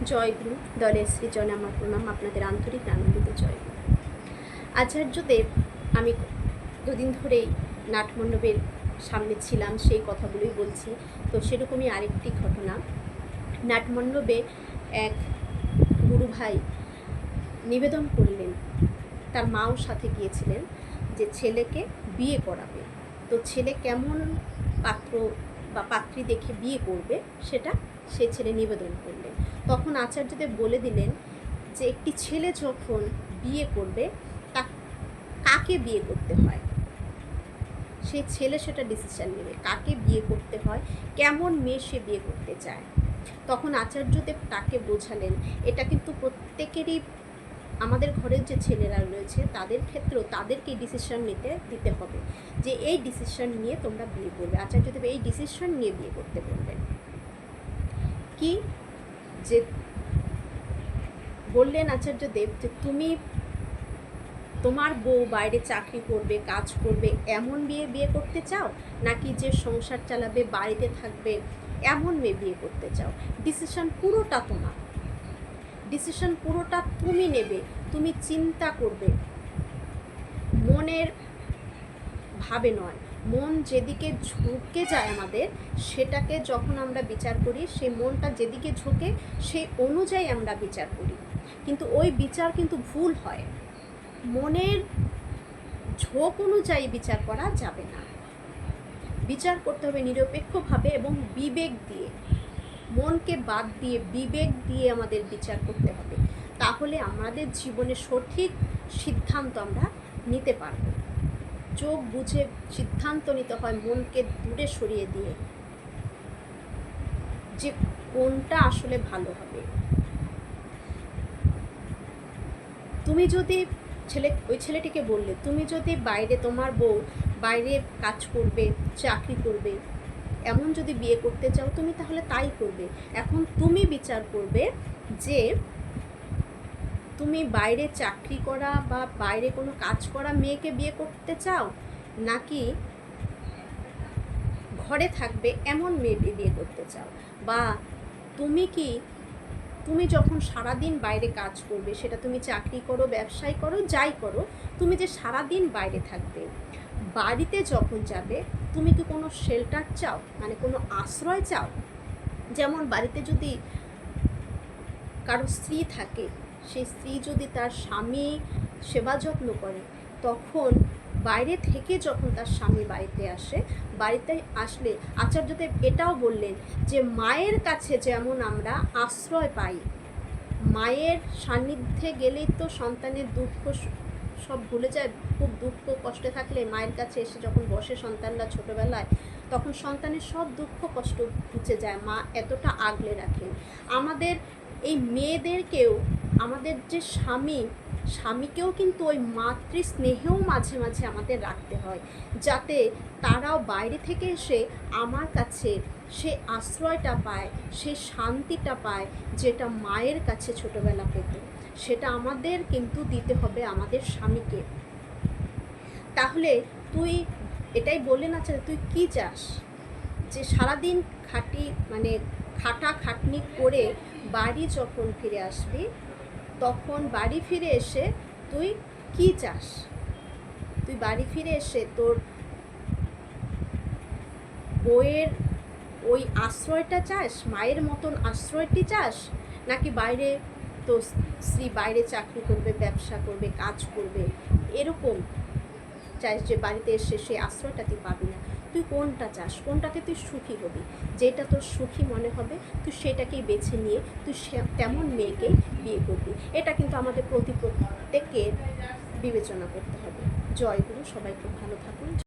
জয়গুরু দলের সৃজনে আমার প্রণাম, আপনাদের আন্তরিক আনন্দিত জয়গুরু। আচার্যদেব, আমি দুদিন ধরেই নাটমণ্ডপের সামনে ছিলাম, সেই কথাগুলোই বলছি। তো সেরকমই আরেকটি ঘটনা। নাটমণ্ডপে এক গুরু ভাই নিবেদন করলেন, তার মাও সাথে গিয়েছিলেন, যে ছেলেকে বিয়ে করাবে। তো ছেলে কেমন পাত্র বা পাত্রী দেখে বিয়ে করবে সেটা সে ছেলে নিবেদন করলেন। তখন আচার্যদেব বলে দিলেন যে একটি ছেলে যখন বিয়ে করবে তা কাকে বিয়ে করতে হয়, সেই ছেলে সেটা ডিসিশন নেবে কাকে বিয়ে করতে হয়, কেমন মেয়ে সে বিয়ে করতে চায়। তখন আচার্যদেব তাকে বোঝালেন, এটা কিন্তু প্রত্যেকেরই, আমাদের ঘরের যে ছেলেরা রয়েছে তাদের ক্ষেত্রেও তাদেরকে ডিসিশন দিতে হবে যে এই ডিসিশন নিয়ে তোমরা বিয়ে করবে। আচার্যদেব এই ডিসিশন নিয়ে বিয়ে করতে বললেন। কি যে বললেন আচার্যদেব, যে তুমি তোমার বউ বাইরে চাকরি করবে, কাজ করবে, এমন বিয়ে করতে চাও, নাকি যে সংসার চালাবে, বাড়িতে থাকবে, এমন মেয়ে বিয়ে করতে চাও। ডিসিশন পুরোটা তোমার, ডিসিশন পুরোটা তুমি নেবে, তুমি চিন্তা করবে, মনের ভাবে নয়। মন যেদিকে ঝুঁকে যায় আমাদের, সেটাকে যখন আমরা বিচার করি, সেই মনটা যেদিকে ঝুঁকে সেই অনুযায়ী আমরা বিচার করি, কিন্তু ওই বিচার কিন্তু ভুল হয়। মনের ঝোঁক অনুযায়ী বিচার করা যাবে না, বিচার করতে হবে নিরপেক্ষভাবে এবং বিবেক দিয়ে। মনকে বাদ দিয়ে বিবেক দিয়ে আমাদের বিচার করতে হবে, তাহলে আমাদের জীবনে সঠিক সিদ্ধান্ত আমরা নিতে পারব। চোখ বুঝে সিদ্ধান্ত নিতে হয়, মনকে দূরে সরিয়ে দিয়ে, যে কোনটা আসলে ভালো হবে। তুমি যদি ওই ছেলেটিকে বললে, তুমি যদি বাইরে, তোমার বউ বাইরে কাজ করবে, চাকরি করবে, এমন যদি বিয়ে করতে চাও, তুমি তাহলে তাই করবে। এখন তুমি বিচার করবে যে তুমি বাইরে চাকরি করা বা বাইরে কোনো কাজ করা মেয়েকে বিয়ে করতে চাও, নাকি ঘরে থাকবে এমন মেয়ে বিয়ে করতে চাও। বা তুমি যখন সারাদিন বাইরে কাজ করবে, সেটা তুমি চাকরি করো, ব্যবসায় করো, যাই করো, তুমি যে সারাদিন বাইরে থাকবে, বাড়িতে যখন যাবে তুমি কি কোনো শেল্টার চাও, মানে কোনো আশ্রয় চাও। যেমন বাড়িতে যদি কারো স্ত্রী থাকে, সেই স্ত্রী যদি তার স্বামী সেবা যত্ন করে, তখন বাইরে থেকে যখন তার স্বামী বাড়িতে বাড়িতে আসলে আচার্যদেব এটাও বললেন যে মায়ের কাছে যেমন আমরা আশ্রয় পাই, মায়ের সান্নিধ্যে গেলেই তো সন্তানের দুঃখ সব ভুলে যায়। খুব দুঃখ কষ্টে থাকলে মায়ের কাছে এসে যখন বসে সন্তানরা ছোটোবেলায়, তখন সন্তানের সব দুঃখ কষ্ট ঘুচে যায়, মা এতটা আগলে রাখেন। আমাদের এই মেয়েদেরকেও, আমাদের যে স্বামীকেও কিন্তু ওই মাতৃস্নেহেও মাঝে মাঝে আমাদের রাখতে হয়, যাতে তারাও বাইরে থেকে এসে আমার কাছে সে আশ্রয়টা পায়, সে শান্তিটা পায়, যেটা মায়ের কাছে ছোটোবেলা পেত। সেটা আমাদের কিন্তু দিতে হবে আমাদের স্বামীকে। তাহলে তুই এটাই বললেন, আচ্ছা তুই কি চাস, যে সারাদিন খাটাখাটনি করে বাড়ি যখন ফিরে আসবি, তখন বাড়ি ফিরে এসে তুই কি চাস। তুই বাড়ি ফিরে এসে তোর বউয়ের ওই আশ্রয়টা চাস, মায়ের মতন আশ্রয়টি চাস, নাকি বাইরে তো স্ত্রী বাইরে চাকরি করবে, ব্যবসা করবে, কাজ করবে, এরকম চাস যে বাড়িতে এসে সেই আশ্রয়টা তুই পাবি না। তুই কোনটা চাস, কোনটাতে তুই সুখী হবি, যেটা তোর সুখী মনে হবে তুই সেটাকেই বেছে নিয়ে তুই তেমন মেয়েকেই বিয়ে করবি। এটা কিন্তু আমাদের প্রত্যেককে বিবেচনা করতে হবে। জয় গুরু, সবাই খুব ভালো থাকুন।